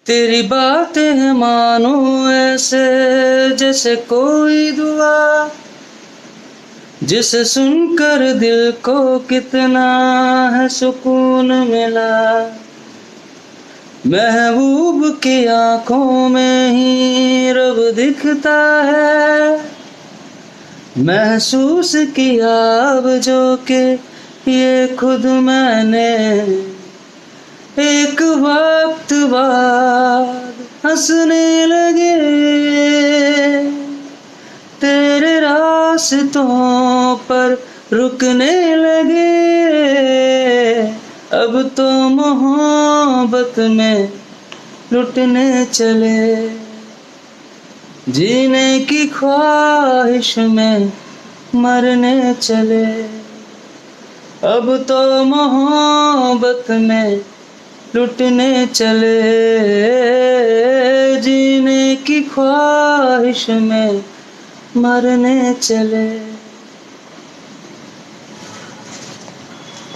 तेरी बातें मानो ऐसे जैसे कोई दुआ, जिसे सुनकर दिल को कितना है सुकून मिला। महबूब की आंखों में ही रब दिखता है, महसूस किया अब जो कि ये खुद मैंने। एक वक्त बाद हंसने लगे, तेरे रास्तों पर रुकने लगे। अब तो मोहब्बत में लुटने चले, जीने की ख्वाहिश में मरने चले। अब तो मोहब्बत में लुटने चले, जीने की ख्वाहिश में मरने चले।